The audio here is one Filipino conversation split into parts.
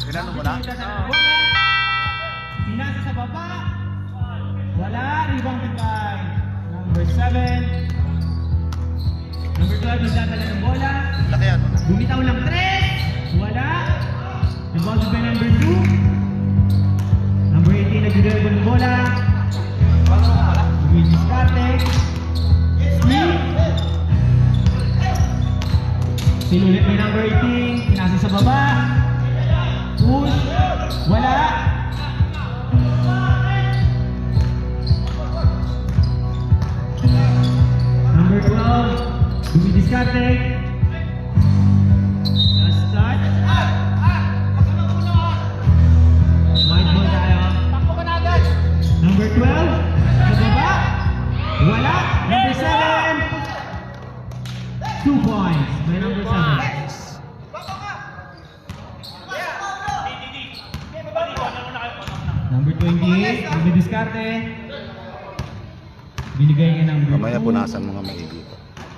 Pinano mo na? Pinasa sa baba. Wala. Rebounded by number 7. Number 12, nagdadala ng bola. Laki yan. Bumitaw ng 3. Wala. Rebounded by number 2. Number 18, nagdadala ng bola. Dumidiskarte. Steal. Steal ulit by number 18. Pinasa sa baba. Push. Wala. Number 12. Dumidiskarte. Last start. Wide ball tayo. Number 12. Sa baba. Wala. Number 7. 2 points by number 7. Number 28, dumidiskarte. Binigay niya ng Mamaya punasan mo nga maigi ito.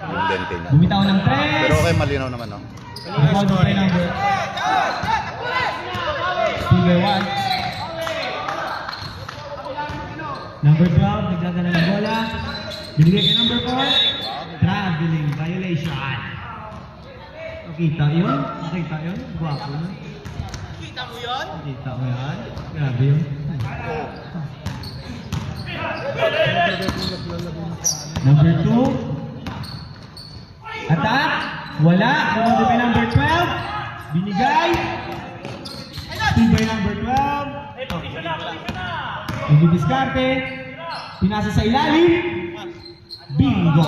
Yung lente niya. Bumitaw ng 3. Pero okay, malinaw naman, no? By number Steve 1. Number 12, nagdadala ng bola. Binigay kay number 4. Traveling violation. Nakita yun? Nakita yun? Guwapo na. Nakita mo yun? Nakita mo yan? Grabe yun. Number 2. Attack. Wala. Kumanda by number 12. Binigay. Steal by number 12. Nagdidiskarte. Pinasa sa ilalim. Bingo.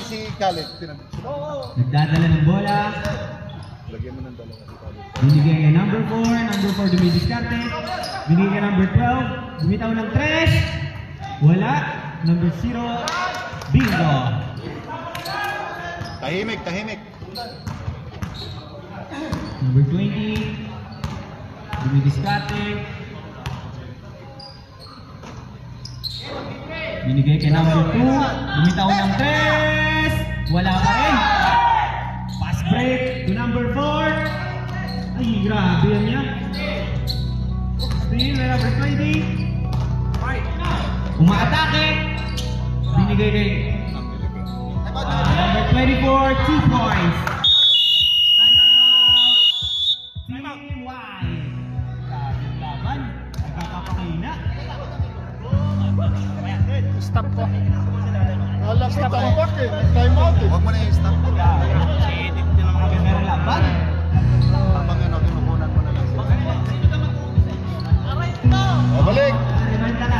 Si Khaled, pinag-sulat. Nagdadala ng bola. Lagyan mo ng dalawa si Khaled. Binigay kay number 4. Number 4 dumidiskarte. Binigay kay number 12. Bumitaw ng 3. Wala. Number 0. Bingo. Tahimik, tahimik. Number 20. Dumidiskarte. Binigay kay number 2. Bumitaw ng 3. Wala pa rin. Pass break to number 4. Ay, grabe yan niya. Steal by number 20. Umaatake. Binigay kay number 24. 2 points. Time out. Team wide. Grabe yung laban. Nagkakapakina. Stop po. Wala sa tambak eh. Time out eh. Huwag mo na i-stop. I-edit din ang mga Maganda ng laban. Habang ano, kinukunan mo na lang sila. O, balik! Remanda ka.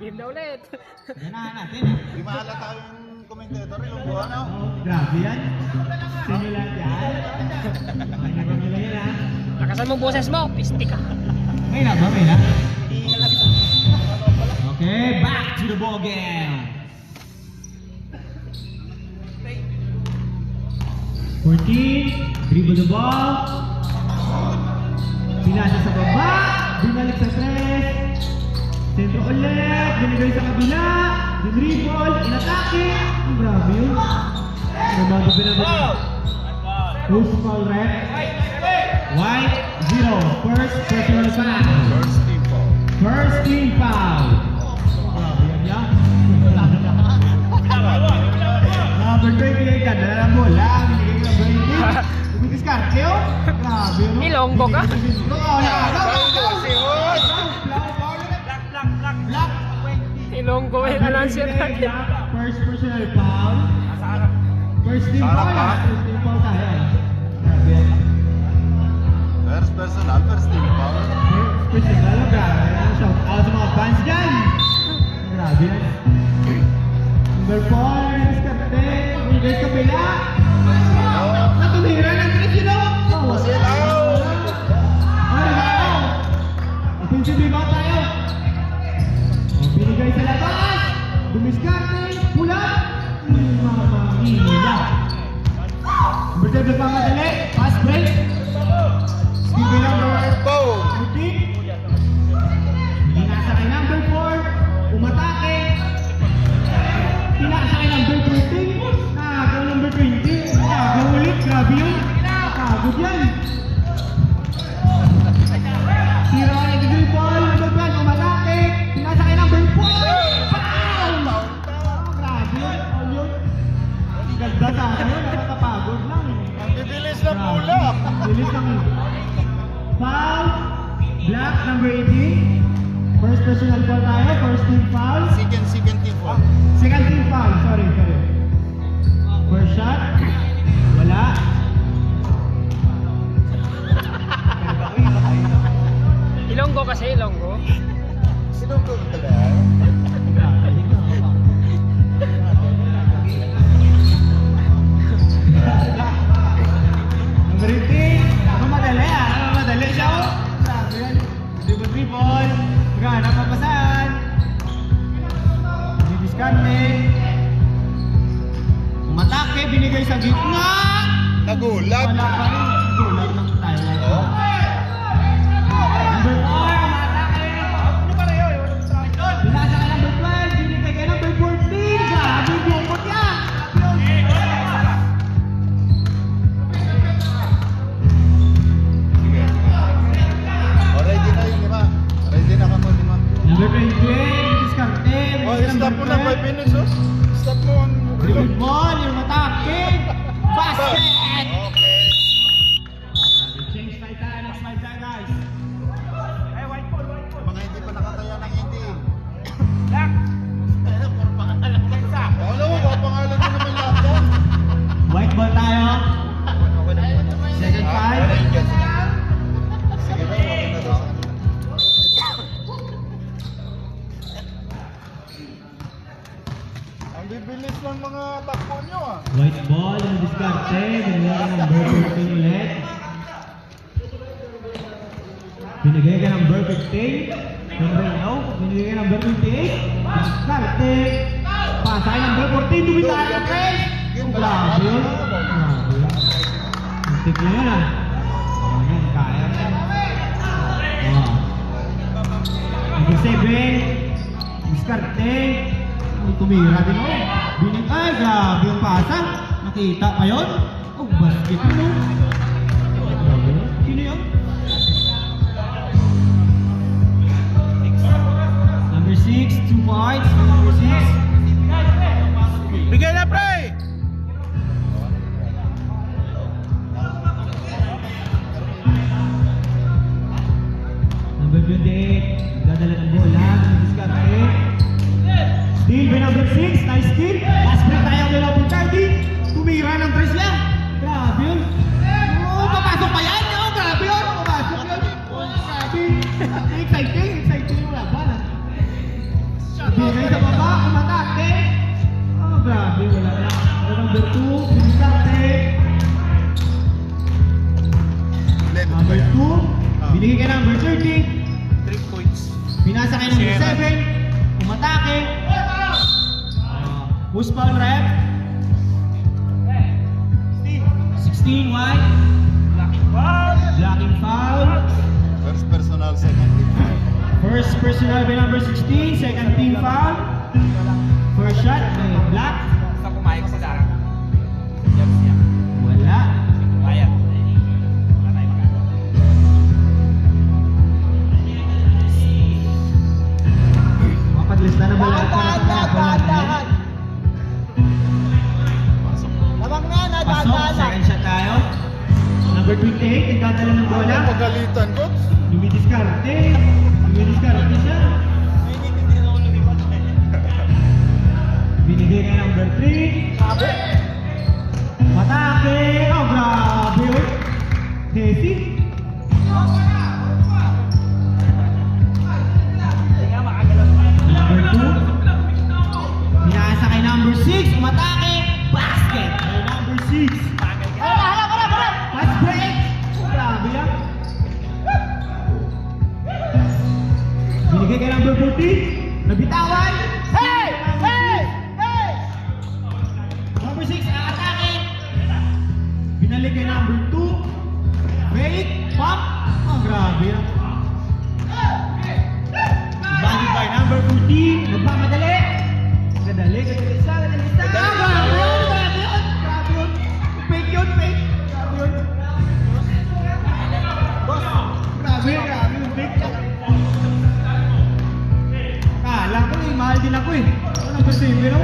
game na ulit. Ganahan natin. Di mahalata yung commentator, yung buwan na. Oh, grabe yan. Sinulat yan. Ay, nagpapila yan ha. Lakasan mo boses mo, pisti ka. May na ba? May na? Okay, back to the ball game. 14, dribble the ball. Pinasa sa baba. Binalik sa 3. Sentro ulit. Binigay sa kabila. Dribble. Inatake. Ang grabe yun. Nabago pinabot. Who's foul red? White, 0. First personal foul. First team po. First team foul. Grabe yan yan. Number 28 ka, dala mo lang. Binigay ko ng 20. Dumidiskarte yun. Grabe yun. Ilonggo ka? Oo, Black 20. Ilonggo yung announcer natin. First personal foul. First team Sarap foul. pa. First team foul tayo. Grabe yan. First personal, first team power. Personal, grabe. Shout out sa mga fans dyan. Grabe yan. Number 4, diskarte. Binigay sa kabila. Natumira ng 3 sila. Pasilaw! Ano ba? Offensive ba tayo? Binigay sa labas. Dumiskarte. Pula. Mama mia. Number 7 pa madali. Pass break. Steve number 14. Pinasa kay number 4. Umatake. Pinasa kay number number 18. First personal foul tayo, first team foul. Second team foul. Second team foul, sorry. First shot. Wala. Ilonggo kasi, Ilonggo. Sinong ko talaga? Number 18. Ano madali ah? Ano madali siya oh? Sabi yan. Dribble. Hanggang napapasan. Didiskarte. Umatake, binigay sa gitna. Nagulat. Wala pa rin. Gulat ng tayo. Number 4, umatake. Binasa ka number 12, binigay ka number 14. Grabe, bukot yan. Ready na yung lima. Ready na kamo lima. Number 28, diskarte. Oh, stop mo na 5 minutes oh. Stop mo ang Dribble ball, yung atake. Basket! Okay. Change tayo tayo, next slide tayo guys. Mga hindi pa nakataya ng hindi. Wala mo, papangalan mo naman lahat yan. White ball tayo. Second five. Sige ba, okay na daw sa kanila. Ang bibilis ng mga takbo nyo ah. White ball, yung diskarte. Binigay ka number 15 ulit. Binigay ka number 15. Number now, binigay ka number 28. Diskarte. Pasay number 14, tumitahan ng trace. Oh, grabe yun. Grabe yun. Muntik na yun ah. Oh, yan, kaya na yan. Oh. Number 7. Diskarte. Ay, tumira din ako. Ay, grabe yung pasa. Nakita pa yun? Oh, basket yun oh. Grabe yun. Sino yun? Number 6, 2 points. Number 6. Bigay na pre! Number 28. Dadala ng bola. Diskarte. Steal by number 6. Nice steal. Last break tayo kay number 30. Tumira ng tres lang. Grabe yun. Oo, papasok pa yan. Oo, grabe yun. Papasok yun. Oo, grabe. Exciting yung laban. Bigay sa baba. Umatake. Oh, grabe. Wala na. Number 2. Diskarte. Number 2. Binigay ka number 30. 3 points. Binasa kay number 7. Umatake. Who's foul rep? 16 white. Blocking foul. First personal, second team foul. First personal by number 16. Second team foul. First shot by black. Sa pumayag sila. Wala. Kaya. Mapadlista na ba lahat para sa kalaban? Pasok. Second shot tayo. Number 28. Nagdadala ng bola. Ang pagalitan ko. Dumidiskarte siya. Binigay ka number 3. Matake. Oh, grabe yun. Hesi. Number 2. Binasa kay number 6. Matake. Basket. Kay number 6. Fast break. Oh, grabe yan. Binigay kay number 14. Nabitawan. Number 6, atake. Binalik kay number 2. Wait, pop. Oh, grabe yan. Bali by number 14. Nagpamadali. Kadali isa. Ah, grabe yun. Fake yun. Grabe yun. Grabe yung fake. Kala ko eh, mahal din ako eh. Ano ba sa'yo, no?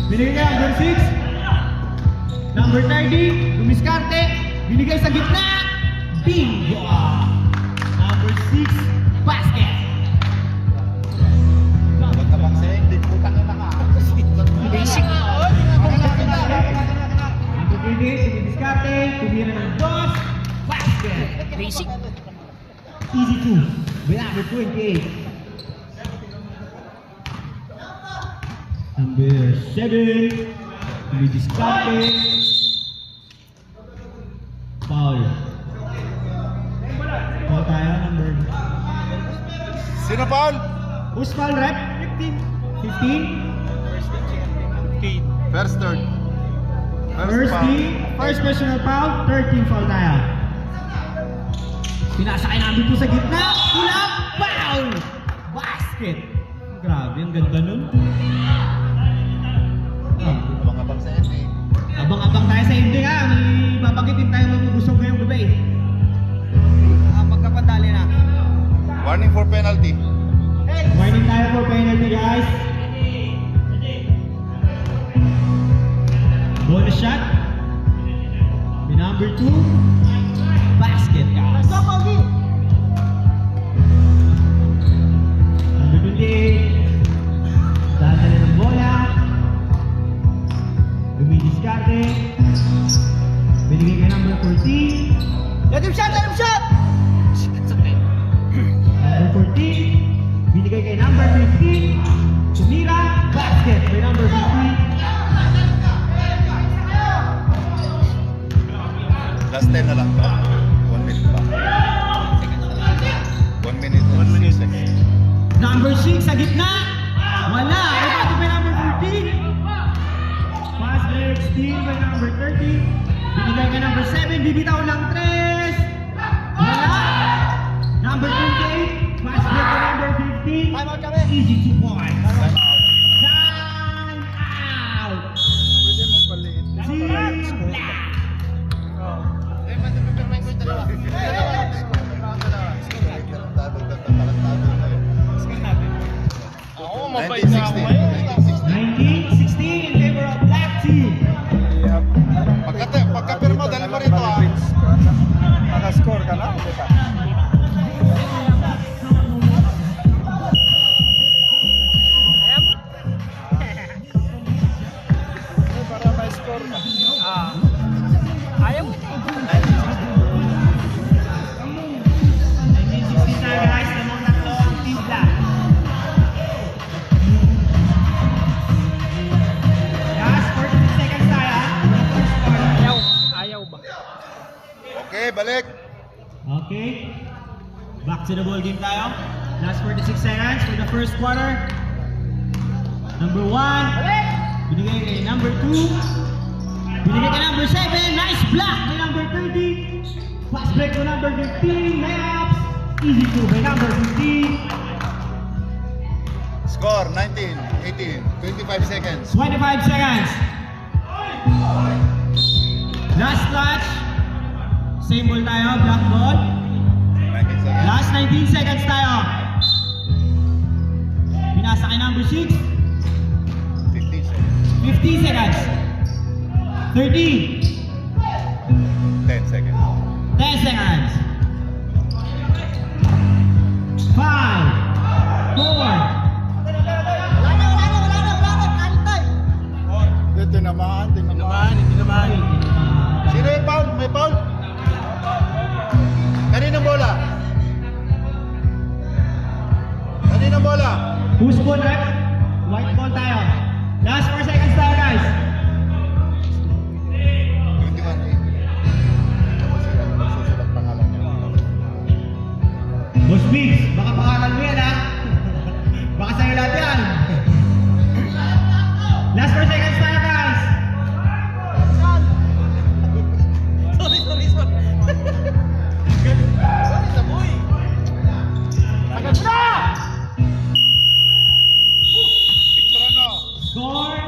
Binigay kay number 6. Number 30, dumiskarte. Binigay sa gitna. Bingo! Number 6, basket! Huwag na bang sa'yo, hindi putang ina ka. Basic. Number 28, tumidiskarte, tumira ng dos, basket! Basic. Easy 2, by number 28. Number 7, tumidiskarte, foul. Foul tayo, number... Sino foul? Who's foul, rep? 15. 15? First, third. First foul. team, first personal foul, third team foul tayo. Pinasakay namin po sa gitna, pulang foul! Basket! Grabe, ang ganda nun. Abang-abang sa NBA. Abang-abang tayo sa hindi nga, may babagitin tayo mabubusog ngayong gabi. Magkapadali na. Warning for penalty. Warning tayo for penalty, guys. Bonus shot. May number 2. Basket, guys. Number 28. Dadala ng bola. Lumidiskarte. Binigay kay number 14. Let him shot! Let him shot! Number 14. Binigay kay number 15. Tumira. Basket by number 15. Last 10 na lang to. 1 minute pa. 1 minute and 6 seconds. Number 6 sa gitna. Wala. Ito by number 14. Pass break steal by number 30. Binigay kay number 7. Bibitaw lang 3. Wala. Number 28. Pass break by number 15. Time out kami. Easy 2 points. Time out. Time out. Pwede mo paliit. Team Black. Oo, mabait na ako ngayon. 19-16 in favor of Black Team. Pagka-pirma, dali mo rito ah. Naka-score ka na? Hindi pa. Ayan. Para may score ka. Ah. Ayaw mo ito. 19-16 tayo guys, namang tatlo ang Team Black. Last 46 seconds tayo. First quarter. Ayaw. Ayaw ba? Okay, balik. Okay. Back to the ball game tayo. Last 46 seconds for the first quarter. Number 1. Binigay kay number 2. Binigay kay number 7. Nice block by number 30. Pass break to number 15. Layups. Easy 2 by number 15. Score 19, 18, 25 seconds. 25 seconds. Last touch. Same ball tayo. Black ball. 19 seconds. Last 19 seconds tayo. Pinasa kay number 6. 15 seconds. 15 seconds. 30. 10 seconds. 10 seconds. 5. 4. Dito naman, dito naman. Hindi naman. Sino yung foul? May foul? Kaninang bola? Kaninang bola? Who's ball, rep? White ball tayo. Last 4 seconds tayo, guys. 21, 8. Tapos siya, susulat pangalan niya. Boss Biggs, baka pangalan mo yan, ha? Baka sa'yo lahat yan. Last 4 seconds tayo, guys. Picture ano? Score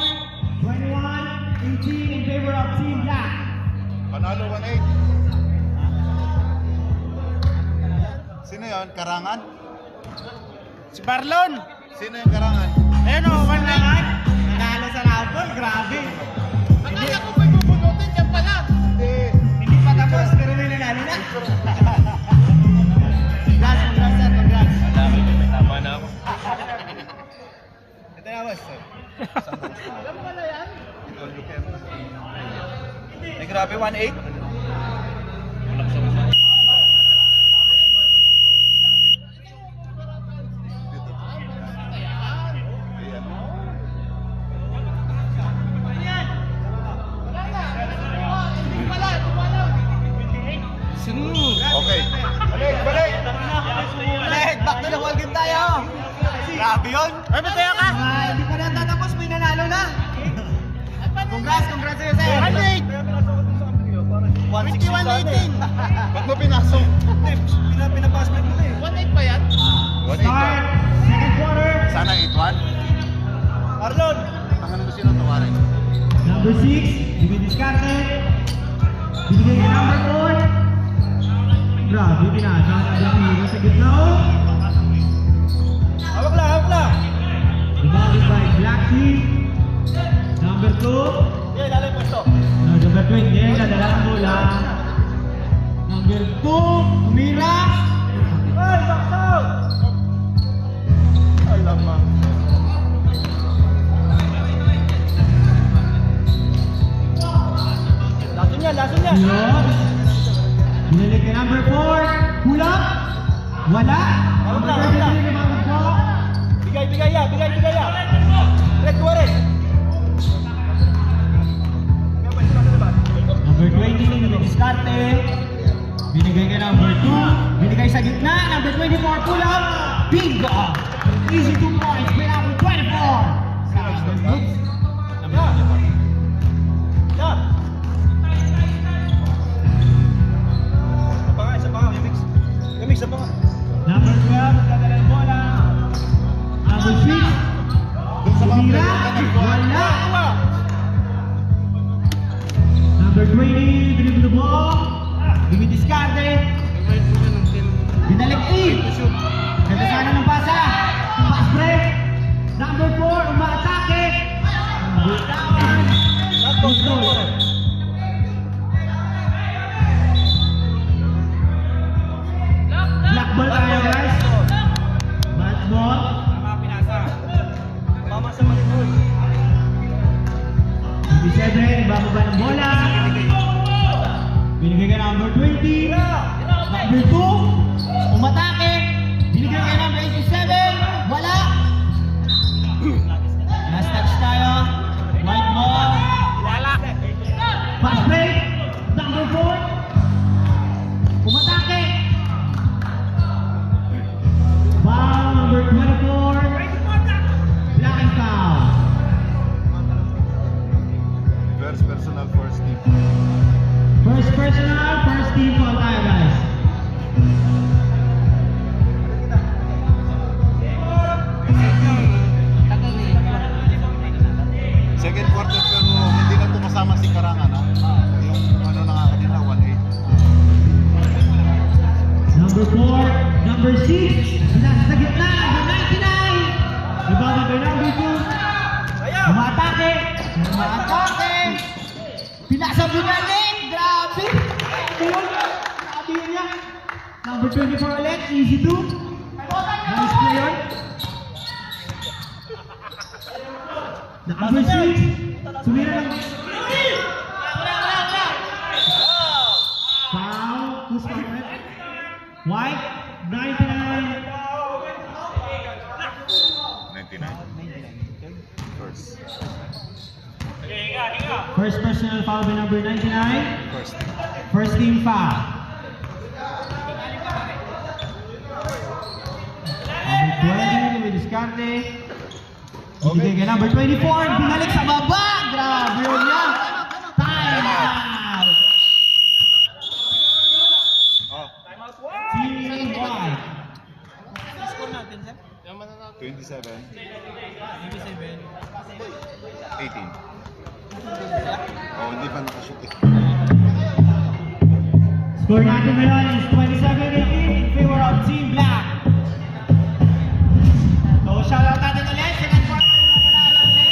21-18 in favor of Team Black. Panalo 1-8. Sino yun? Karangan? Si Barlon! Sino yung karangan? Ayun o, Barlon! Nanalo sa Rapol, grabe. Akala ko may bubunutin yan pala. Hindi. Hindi pa tapos, pero may nanalo na. Last grabe, 1-8. Okay. Balik, balik! Balik! Back to the wall game tayo! Grabe yun! Ay, masaya ka? Hindi pa natatapos, may nanalo na. Congrats sa'yo, sir. 21-18. Ba't mo pinasok? Pinapasok mo eh. 1-8 pa yan? 1-8 Start, second quarter. Sana 8-1. Marlon! Ang ano sino tawarin? Number 6, Diskarte. Binigay kay number 4. Grabe, pinasa ang Lamiro sa gitna. Oh. Hawak lang! Rebounded by Black Sheep. Number 2. Yeah, lalay mo ito. Number 20, nadala ang bola. Number 2, tumira. Ay, box out! Ay, lamang. Lason niya! Zero. Binalik kay number 4. Hula. Wala. Hawak lang. Binalik kay number 4. Bigay ya! Red Juarez! Number 20, Diskarte. Binigay kay number 2. Binigay sa gitna. Number 24, pull up. Bingo! Easy 2 points by number 24. Ya! Isa pa nga, Mimix. Mimix, isa pa nga. Number 12, dadala ang bola. Number 6, Doon sa mga tumira. player na Wala. Number 20, dribble the ball. Dumidiskarte. Binalik 8. Ganda sana ng pasa. Pass break. Number 4, umaatake. Bitawan. Let's go. Black ball tayo, guys. Match ball. Mama sa Malinoy. 27, ibababa ng bola. Binigay kay number 20. Number 2, umatake. Binigay kay number 87. Wala. Last touch tayo. White ball. Pass break. Number 4. Umatake. Foul number 24. Black and foul. First personal, first team. First personal, first team foul tayo, guys. Second quarter pero hindi na ito kasama si Karangan. Yung ano na nga kanina, 1-8. Number 4, number 6, pinasa sa gitna, number 99. Rebounded by number 2. Umatake. Pinasa binalik. Grabe. Grabe yun niya. Number 24 ulit, easy 2. Nice play yun. Number 6, sumira lang. Foul, who's fouled? White, 99. 99. First. First personal foul by number 99. First. First team foul. Number 20, may diskarte. Ibigay kay number 24, binalik sa baba. Grabe yun yan. Time out. Oh, Team White. Score natin, sir? 27. 18. Oh, hindi pa nakashoot eh. Score natin ngayon is 27-18 in favor of Team Black. So, shoutout natin ulit. Second quarter yung nanalo ulit.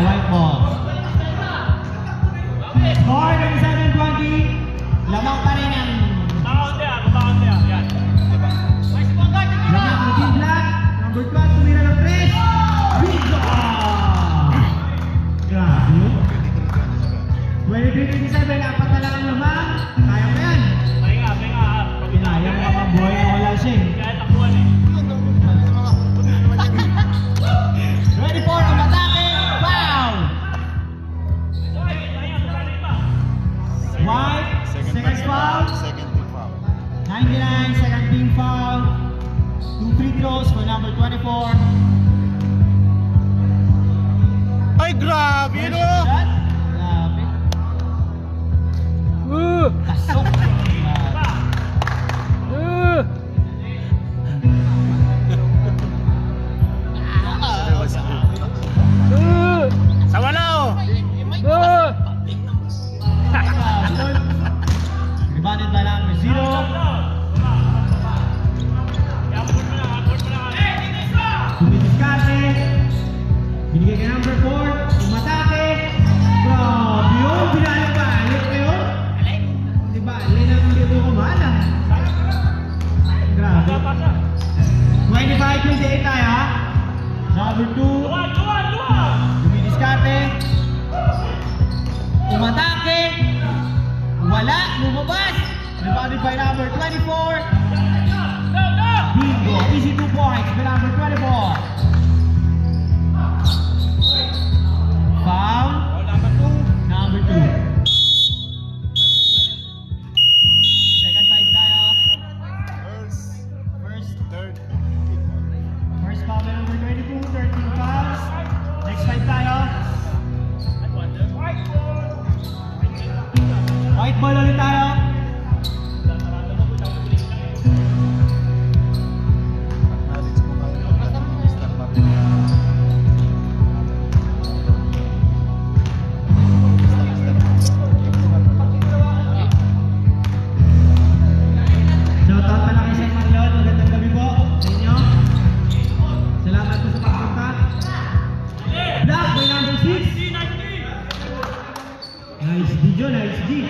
white ball. Score ng 7-20. Lamang pa rin ang lamang ng Team Black. Number 12, tumira ng 3. Bingo! Grabe yun. 23-27, apat na lang ang lamang. Kaya mo yan. Pinaya mo mga buhay na wala siya eh. 24, umatake, foul! White, second foul. Second team foul. 99, second team foul. 2 free throws for number 24. Ay, grabe, First no? shot. Grabe. Pasok. Grabe. Sa wala, oh! Rebounded by number 0. Tumidiskarte. Binigay kay number 4. Umatake. Grabe yun. Binalik-balik na yun. Diba? Alin ang hindi mo kumala. Grabe. 25-28 tayo ha. Number 2. Tumidiskarte. Umatake. Wala. Lumabas. Rebounded by number 24. Bingo. Easy 2 points by number 24. Foul. Number 2. Second five tayo. First, third. First foul by number 22. 13 fouls. Next five tayo. White ball ulit tayo. Acknowledge mo kayo. Mr. Marina. Shoutout pala kay San Marlon. Magandang gabi po sa inyo. Salamat po sa pagpunta. Black by number 6. Nice D, Joe. Nice D.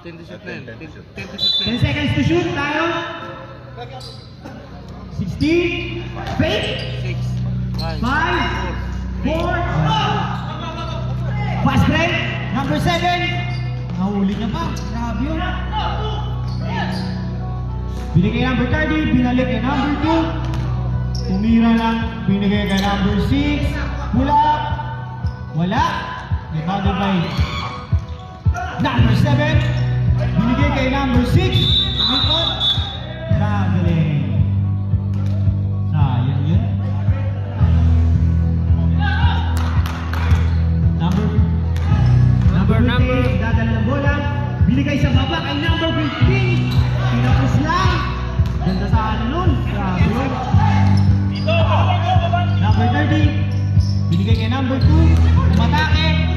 10 to shoot na yun. 10 seconds to shoot tayo. 16. Fake. 5. 4. Fast break. Number 7. Nahuli niya pa. Grabe yun. Binigay number 30. Binalik kay number 2. Tumira lang. Binigay kay number 6. Wala. Wala. Rebounded by number 7. Binigay kay number 6. Umikot. Galing. Sayang yun. Number 15. Dadala ng bola. Binigay sa baba kay number 15. Pinapos lang. Ganda sa ano nun. Grabe yun. Number 30. Binigay kay number 2. Umatake.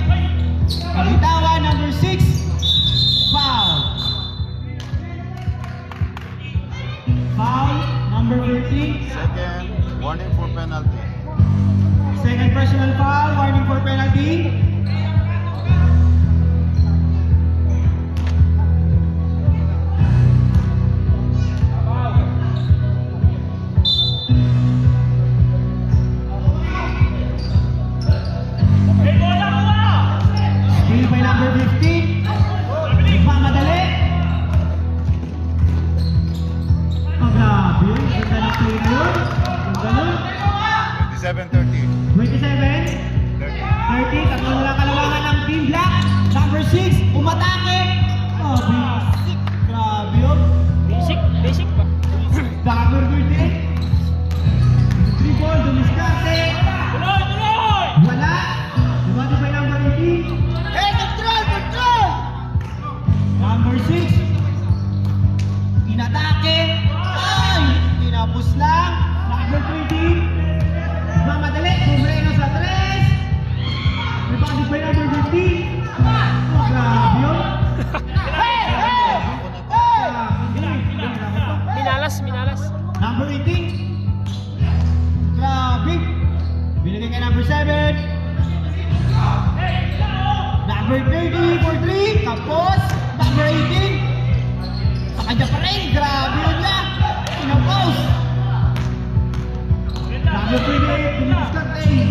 Kabitawan, number 6. Foul. Foul, number 13. Second, warning for penalty. Second personal foul, warning for penalty. Steal by number 15. Nagmamadali. Ang grabe yun. Ganda ng play na yun. Ganda nun. 27-30. 27. 30. Tatlo na lang kalawangan ng Team Black. Number 6. Umatake. Oh, basic. Grabe yun. Basic ba? Dagger-gurdi. Dribble. Dumiskarte. Wala. Divided by number 18. Control! Number 6. Inatake. Ay! Tinapos lang. Number 20. Mamadali. Kubreno sa 3. Rebounded by number 15. Oh, grabe yun. Minalas. Number 18. Grabe. Binigay kay number 7. Number 30 for 3. Tapos, number 18. Sa kanya pa rin. Grabe yun niya. Pinapost. Number 28. Binilistan rin.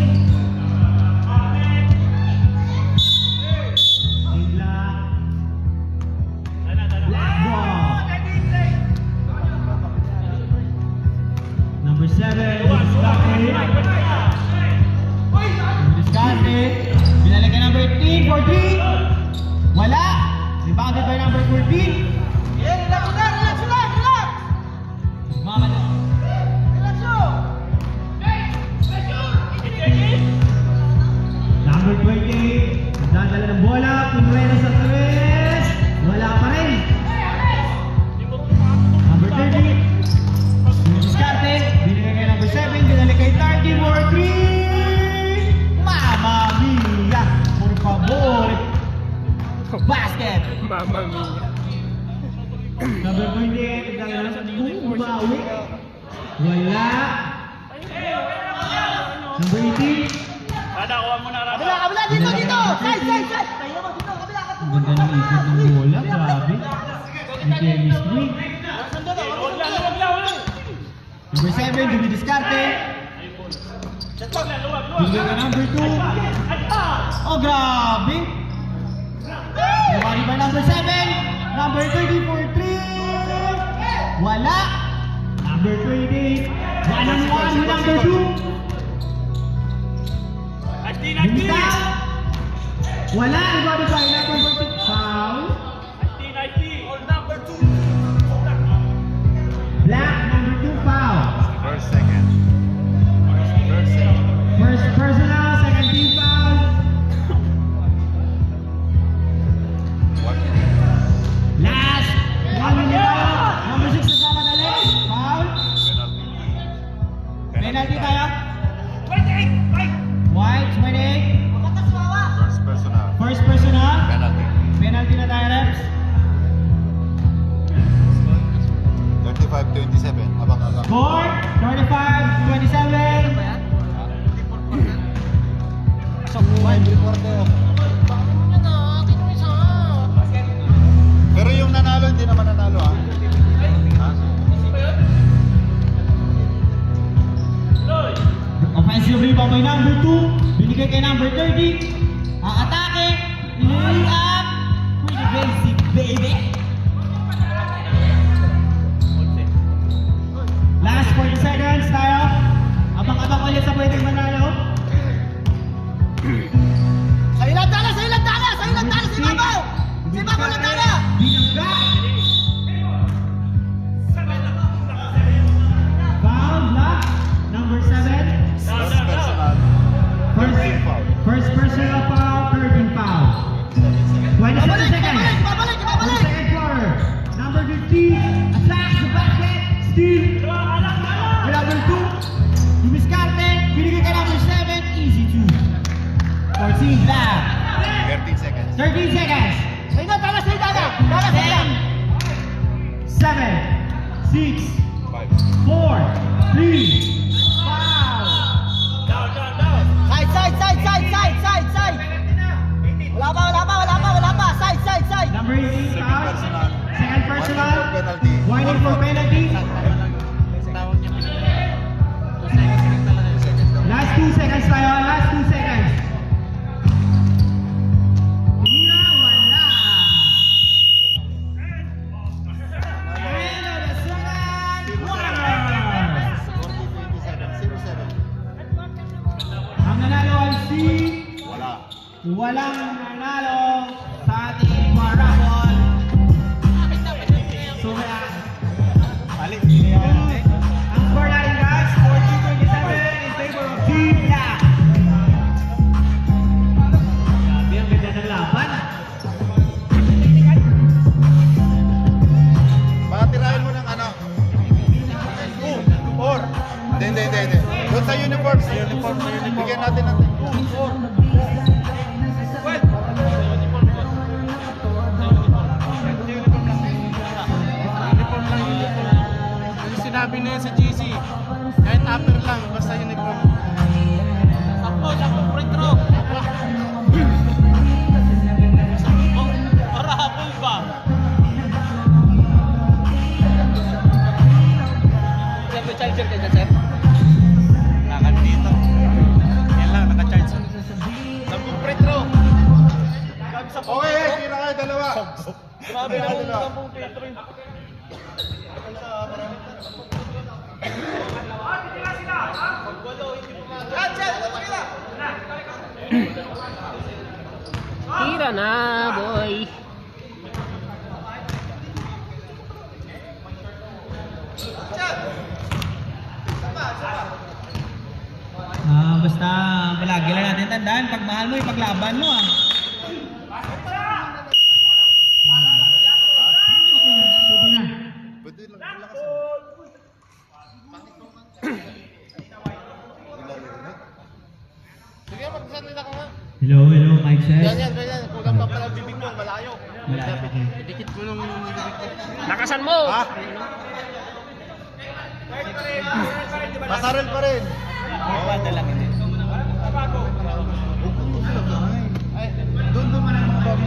Number 7, Discarte. Binalik ka number 18, 14. Wala. Rebounded by number 14. Relax. Mama na. Number 28. Nagdadala ng bola. Pinwera sa 3. Wala pa rin. Number 30. Discarte. Binigay kay number 7. Binalik kay 30 for 3. Mama mia. Por favor. Basket. Mama mia. Number 28. Nagdadala ng bumawi. Wala. Number 18. Kabila, dito! Side! Tayo mo dito, kabila ka Ang ganda ng ikot ng bola, grabe. Ang chemistry. Number 7, Jimmy Discarte. Bigyan ka number 2. Oh, grabe. Nabali ba number 7? Number 30 for 3. Wala. Number 28. 1-on-1 with number 2. Bumita. Wala. Ibabalik by number 14. Foul. Black, number 2, foul. First, second. First personal, second team foul. What? Last, 1 minute. Number 6 kasama na rin. Foul. Penalty tayo. White, 28. First personal. First personal. Penalty. Penalty na tayo, reps. 35-27. Abang. Score, 35-27. Pero yung nanalo, hindi naman nanalo ha. Offensive rebound by number 2. Binigay kay number 30. Atake. Lay up. Pretty basic, baby. Last 40 seconds tayo. Abang-abang ulit sa pwedeng manalo. Sa ilang tala! Si Babaw! Si Babaw lang tala! Binangga. Foul, block. Number 7. First personal. First personal foul, 13 foul. 27 seconds. Babalik! Second quarter. Number 15. Attacks the basket. Steal. Number 2. Dumiscarte. Binigay kay number 7. Easy 2. 14 back. 13 seconds. 13 seconds. Sa'yo na, tala! 7, 6, 5. 4, 3. Foul. Side! Wala pa! Side! Number 18 foul. Personal. Second personal. Penalty. Whining for penalty. Last 2 seconds tayo. Last 2 seconds. Tira, wala. End of the second quarter. 0-7. Ang nanalo ay si... Wala. Walang nanalo sa ating parabol. So, Balik. ang score natin guys, 14-27 in favor of Team Black. Grabe, ang ganda ng laban. Baka tirahin mo ng ano. 2, 4. Hindi. Doon sa uniform. Bigyan natin ng 2, 4. Grabe na kung tampong Petro yun. Tira na, boy. Basta palagi lang natin tandaan, pag mahal mo, ipaglaban mo ah. Pwede na. Pwede lang lakas. Sige, magsasalita ka nga. Hello, mic check. Ganyan. Kulang pa pala bibig mo, malayo. Malayo, okay. Dikit mo nung bibig ko. Lakasan mo. Ha? Pasarel pa rin. Banda lang hindi. Ay, doon man ang mga babi.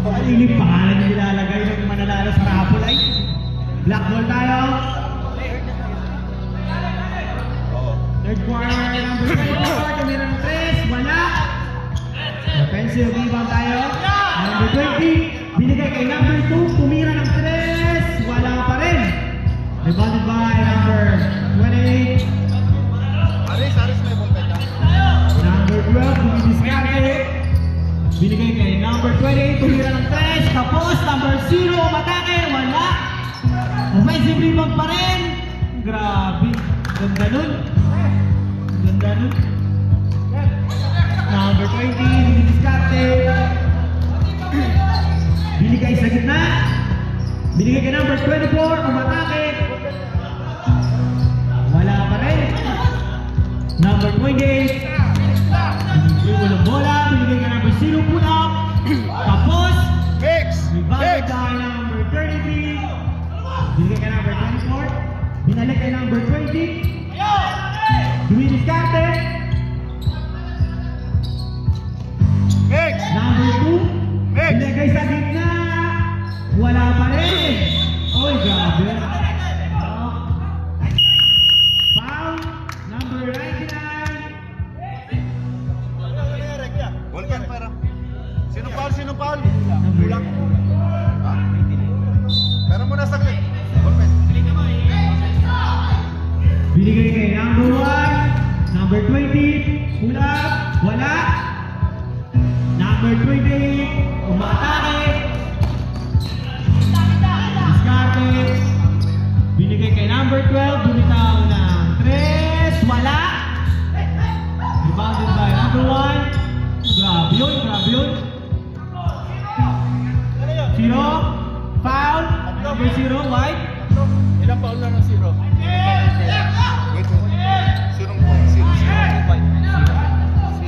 Ano yung pangalan na nilalagay ng mananalo sa raffle ay? Black ball tayo. Third quarter, number 24, tumira ng 3, wala. Offensive rebound tayo. Number 20, binigay kay number 2, tumira ng 3, wala pa rin. Rebounded by number 28. Aris may bullpen ka. Number 12, binidiskarte. Binigay kay number 28, tumira ng 3, tapos number 0, umatake, wala. Offensive rebound pa rin. Grabe, ganda nun. Ganda nun. Number 20, binidiskarte. Binigay sa gitna. Binigay kay number 24, umatake. Wala pa rin. Number 28, binigay mo ng bola, binigay ka number 0, pull up. Tapos, rebounded kay number 33, binigay ka number 24, binalik kay number 20, dumidiskarte. Number 2, binigay sa gitna, wala pa rin. Oy, grabe. Foul, number 99. Bullpen para. Sino foul? Number Ha? Pero muna saglit. Bullpen. binigay kay number 1, number 20, pull up, wala. Number 20, umatake. Diskarte. Binigay kay number 12, bumitaw ng 3, wala. Rebounded by number 1. Grabe yun, grabe yun. 0, foul, number 0, white. Ilang foul na ng 0? Wait. Sinong foul? Sino?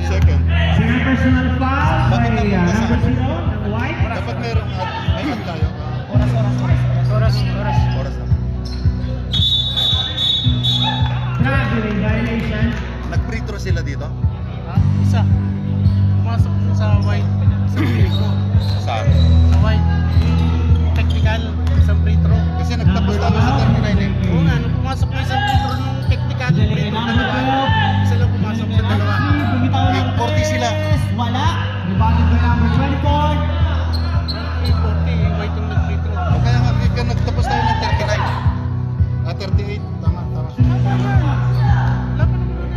Second. Second personal foul by Bakit number napunta 0, sa- ng white. Dapat may ad tayo. Oras. Oras na. Traveling violation. Nag-free throw sila dito? Ha? Isa. Pumasok sa white. Sa free throw. Saan? Sa white. Yung technical. Isang free throw. Kasi nagtapos tayo sa terminal eh. Oo nga, nung pumasok na isang free throw nung technical. Dali Free kay throw number dalawa. 12. Isa lang pumasok sa dalawa. Bumitaw ng 40 sila. 3, wala. Rebounded by number 24. 40, yung white yung nag-free throw. O kaya nga, nagtapos tayo ng 39. 38. Tama.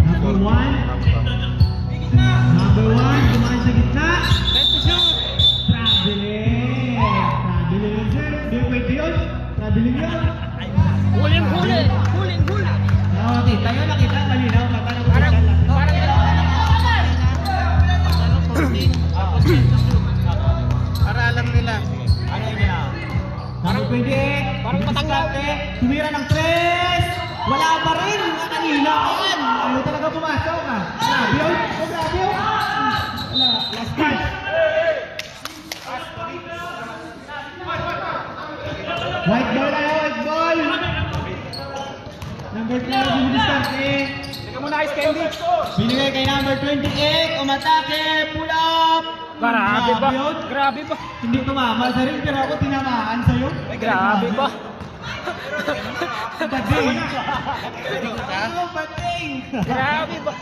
Number 1. Number 1, dumaan sa gitna. Let's shoot! Traveling. Traveling yun, sir. Hindi, pwede yun. Traveling yun. Huling. Okay, tayo nakita, malinaw. Mata ng Parang Ano, 14? Tapos 10 na shoot. Para alam nila. Ano yun na? Number 28. Parang matanglaw. Tumira ng 3. Wala pa rin. Mga kanina. Ayan. Ayaw talaga pumasok ah. Grabe yun. Oh, grabe yun. Wala. Last card. White ball tayo. White ball. Number 12. Binidiskarte. Teka muna, Ice Candy. Binigay kay number 28. Umatake. Pull up. Grabe ba? yun. Grabe ba? Hindi tumama sa rin, pero ako tinamaan sa'yo. Grabe ba? Bading! Ano, Bading! Grabe ba?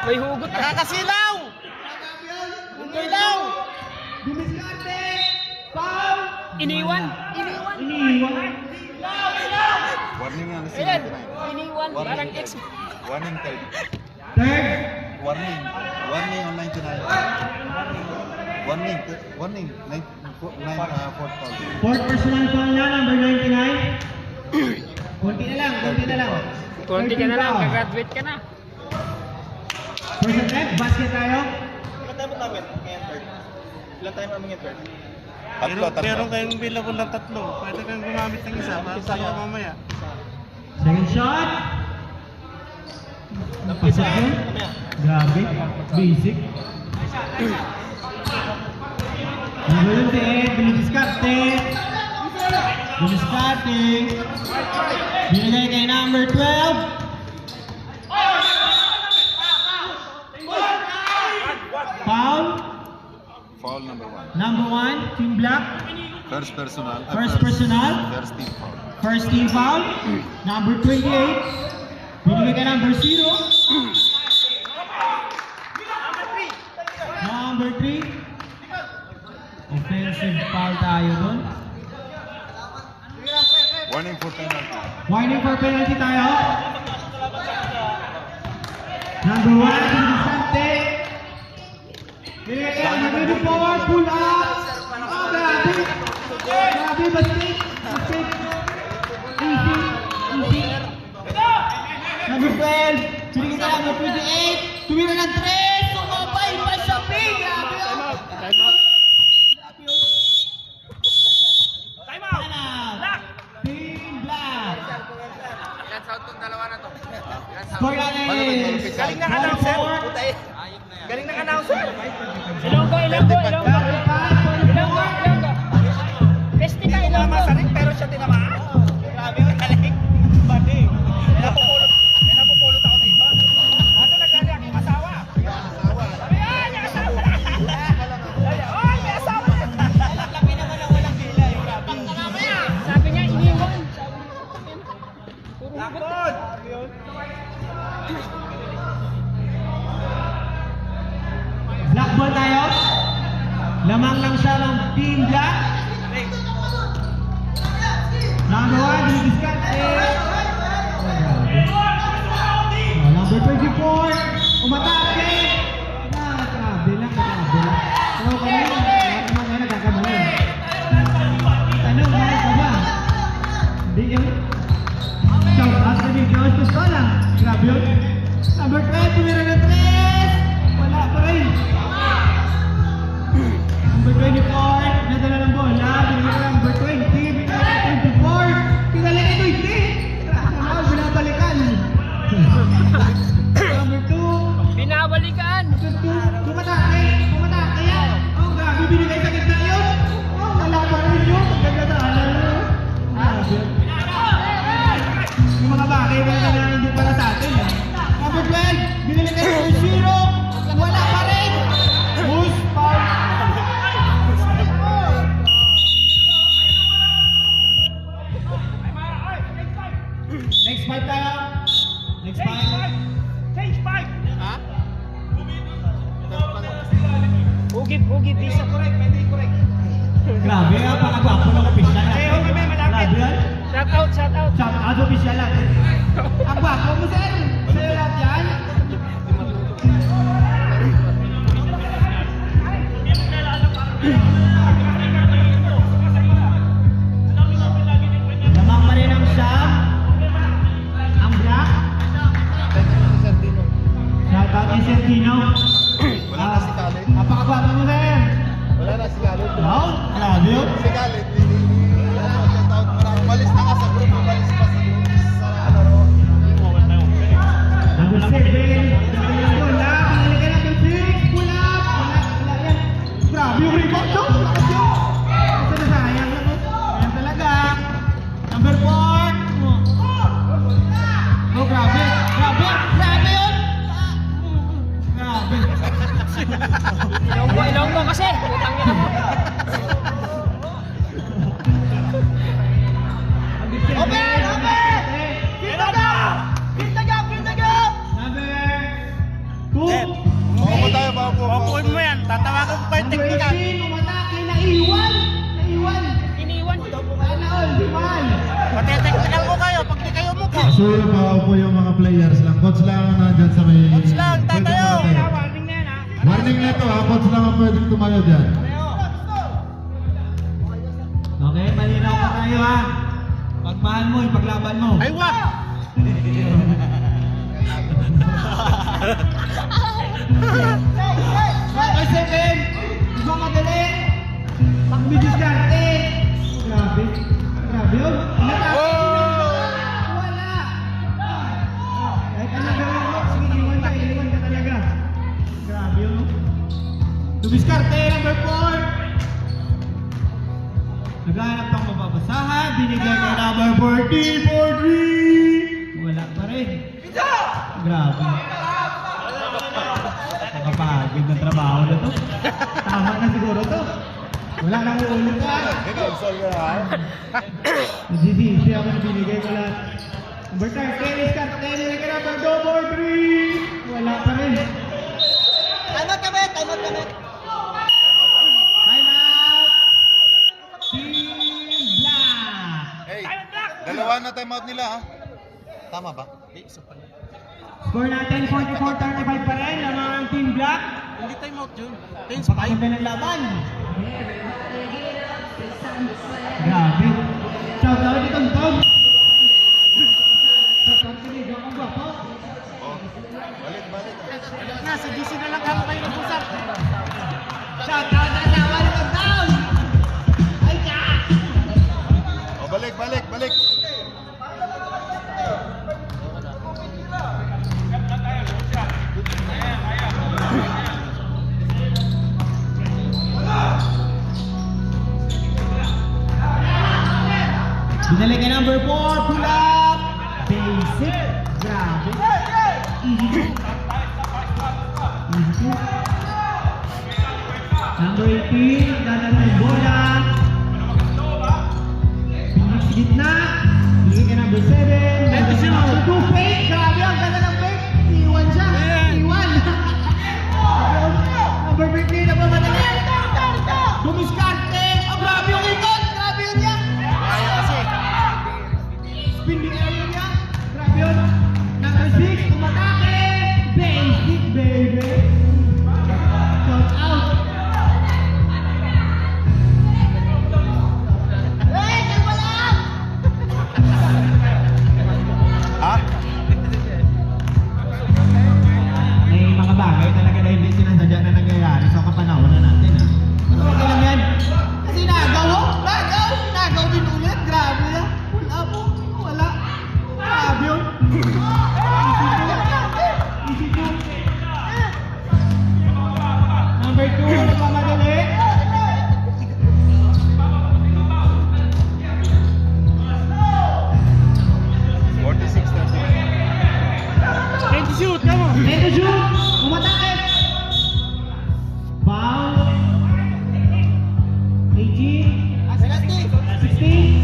May hugot ka. Nakakasilaw! Ang ilaw! Dumiskarte! Iniwan. Iniwan. Warning nga na si Ayan. 99. Iniwan. Parang ex. Warning third. Third. Warning. Warning on 99. Warning. Warning. 4 foul. Fourth personal foul na, number 99. Konti na lang, konti na lang. Konti ka na lang. Kagraduate ka na. First attempt, basket tayo. Ilan time namin ngayon third? Ilan time namin ngayon third? Meron kayong available ng tatlo. Pwede kayong gumamit ng isa. Para mamaya. Second shot. Pasok yun. Grabe. Basic. Nagulunti eh. Binidiskarte. Binidiskarte. Binigay kay number 12. Foul. Foul number 1. Number 1. Team Black. First personal. First personal. First team foul. First team foul. Number 28. Binigay ka number 0. Number 3. Offensive foul tayo doon. Warning for penalty. Warning for penalty tayo. Number 1. Vincente. Binigay ka number 4. Pull up. Oh, grabe. Grabe, basket. Basket. Easy. Easy. Number 12. Binigay ka number 28. Tumira ng 3. Sumabay pa siya, Ping. Grabe yun. Time out. Time out. Team Black. Score natin. Galing na announcer. Galing ng announcer. Ilonggo, Ilonggo, Ilonggo. Ilonggo, Ilonggo. Peste ka, Ilonggo. Pero siya tinamaan. Grabe yung galing. Bandi. May napupulot ako dito. Asa nagkali aking asawa? Sabi yan, yung asawa. Oy, may asawa na. Laki naman ang walang pila. Yung grabe. Sabi niya, iniwan. Lakon. Black ball tayo. Lamang lang siya ng Team Black. Number 1, Binidiskarte. Number 24, umatake. Grabe lang, grabe lang. Pero kanina, lahat naman ngayon nagkakamali. Tanong, meron ka ba? Hindi yun. Shout out sa video, gusto lang. Grabe yun. Number 12, tumira ng 3. Wala pa rin. Number 24, nadala ng bola. Binigay ka number 20, binigay ka 24. Pinalik ka 20. Ano, binabalikan. Number 2, Binabalikan. Pumatake! Pumatake yan! Oh, grabe, binigay sa gitna yun! Oh, wala pa rin yun! Ang ganda sa alam mo! Grabe. Yung mga bagay ba na hindi para sa atin eh. Number 12, binili ka ng 0! Wala pa rin! Push foul! Next fight tayo! Next fight! Ugib, bisa. Grabe, napakagwapo ng opisyal natin. Grabe yan! Shout out, shout out. Shout out opisyal natin. Ang gwapo mo, sir! Sir, lahat yan! Lamang pa rin ang Sam. Ang Black. Shout out ni Santino. Wala na si Khaled. Napakagwapo mo, sir! Wala na si Khaled. Wow, grabe yun. Si Khaled, umalis na ka sa group, umalis pa sa group. Sa ano, Number 7, dami ng bola, binili ka number 6, pull up, wala yan. Grabe yung rebound to, lakas yun. Kasi nasayang na to, ayan talaga. Number 4, oh grabe, grabe yun. Grabe. Ilonggo kasi. Putang ina mo. Open! Number 2, Paupo tayo, paupo. Papuin mo yan. Tatawagan ko pa yung number teknika. 18, umatake, naiwan. Iniwan. Sure, paupo yung mga players lang. Coach lang nandyan sa may... Coach lang, Pwede tatayo. tumatay. Warning na yan, ha? Warning na ito ha, coach lang ang pwedeng tumayo dyan. Okay, malinaw pa tayo ha. Pagmahal mo, ipaglaban mo. Ay, wag! Ay, seven! Iba madali! Pag-midiskarte! Grabe. Grabe yun. Wala! Kahit ano gawin mo, sige, iwan ka talaga. Grabe yun. Dumiskarte, number 4! Naghahanap ng mababasahan, binigay kay number 14 for 3! Wala pa rin. Grabe. Nakapagod ng trabaho na to. Tama na siguro to. Wala nang uulit ka. Nag-DDC ako na binigay ko lahat. Number 10, Dennis Cartel, nilagay number 2 for 3! Wala pa rin. Time out kami, time out kami. Time out! Team Black! Hey, dalawa na timeout nila ha. Tama ba? Score natin 44-35 pa rin ang Team Black. Hindi time out yun. Pakaganda ng laban. Grabe. Shout out ni Tom Tom. Shout out si Liga kong gwapo. Balik. Na, sa DC na lang kami kayo mag-usap. Shout out sa asawa ni Tom Tom. Ay ka! O, balik. Binalik kay number 4, pull up! Basic! Grabe! Easy. Number 18, dadaan ng bola. Pinik sa gitna. Binalik kay number 7. Number 2, fake! Grabe ang ganda ng fake! Iwan siya! Iwan! Number 15, nagmamadali! Dumiskarte! Ang grabe yung ikot! Grabe yun yan! Kaya kasi. Spin the area niya. Grabe yun. Number 6, umatake. Basic, baby. Shout out. Hey, kalma lang! Ha? May mga bagay talaga na hindi sinasadya na nangyayari sa kapanawan na natin. Ano okay lang yan? Kasi nagaw ho? Nagaw din ulit. Grabe na. Wala po. Wala. Grabe yun. Easy to. Number 2, nagmamadali. Ready to shoot, come on. Ready to shoot. Umatake. Foul. 18. 16.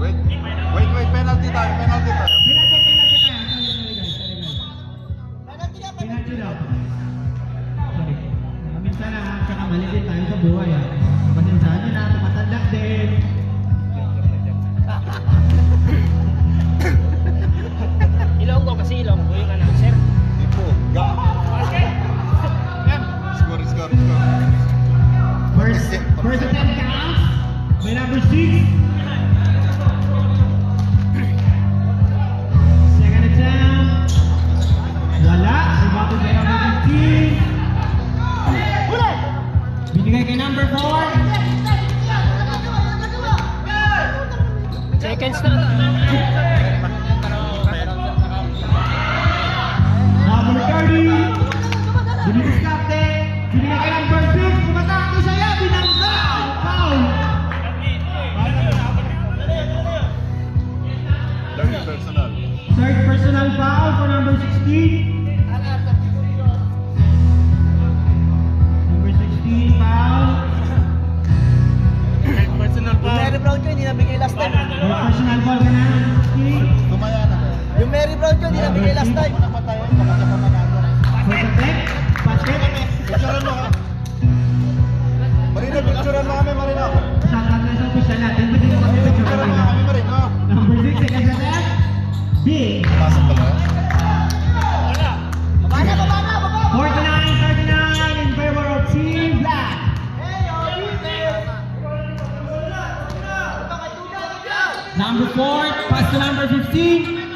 Wait, penalty tayo. Penalty tayo. Penalty daw. Sorry. Minsan na kakamali din tayo sa buhay ah. Pasensyahan nyo na, matanda din. Ilonggo kasi Ilonggo yung announcer. Ipo. Score. First attempt counts. May number 6. Second attempt. Wala. Rebounded by number 15. Binigay kay number 4. Seconds na. Number 30. Dinidiskarte. Binigay kay number 6. Pumatake siya. Binangga. Foul. Third personal foul for number 16. Number 16 foul. Personal Yung Mary Brown ko, hindi nabigay last time. Third personal foul ka na. 16. Tumaya na. Yung Mary Brown ko, hindi nabigay last time. First attempt. Basket. Picturean mo ha. Marino, picturean mo kami, Marino. Shoutout na sa official natin. Pwede mo kami picture Picturean mo kanina. kami, Marino. Number 6, second attempt. 15.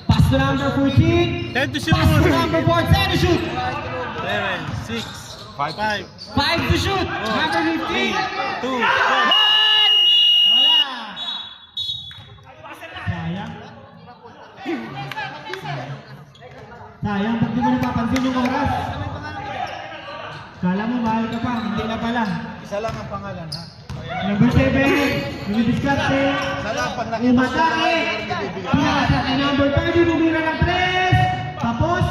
Pass to number 14. 10 to shoot. Pass to number 4. 10 to shoot. 7, 6, 5, 5 to shoot. Number 15. 2, 1. Wala. Sayang. Sayang, ba't di mo napapansin yung oras? Kala mo mahal ka pa, hindi na pala. Isa lang ang pangalan, ha? Number 7, dumidiskarte. Isa lang, pag nakita mo Umatake. Pinakasal kay number 30, bumira ng 3. Tapos,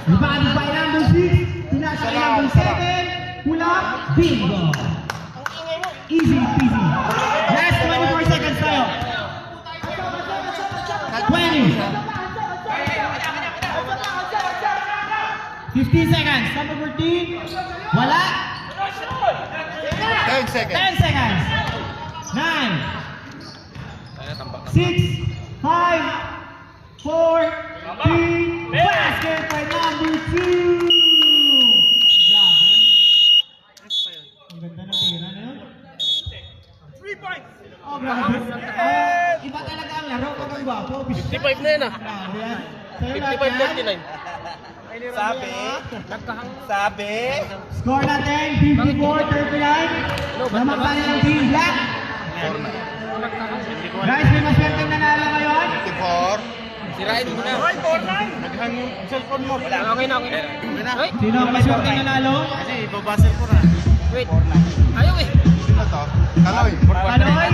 rebound by number 6. Pinakasal kay number 7. Pull up, bingo. Easy peasy. Last 24 seconds tayo. 20. 15 seconds. Number 14. Wala. 10 seconds. 10 seconds. 9. 6. 5. 4. 3. Basket by number 2. Grabe. Ang ganda ng tira na yun. 3 points. Oh, grabe. Iba talaga ang laro pag ang gwapo. 55 na yan ah. Grabe yan. Sa'yo lahat yan. 55-39. Sabi. Score natin, 54-39. Namaktan ng Team Black. Guys, may maswerteng nanalo ngayon. 54. Sirain mo na. Hoy, 4-9. Naghang yung cellphone mo. Okay na, okay na. Ay, Sino ang maswerteng nanalo? Kasi ibabasel ko na. wait. Ayaw eh. Sino to? Kaloy. Kaloy.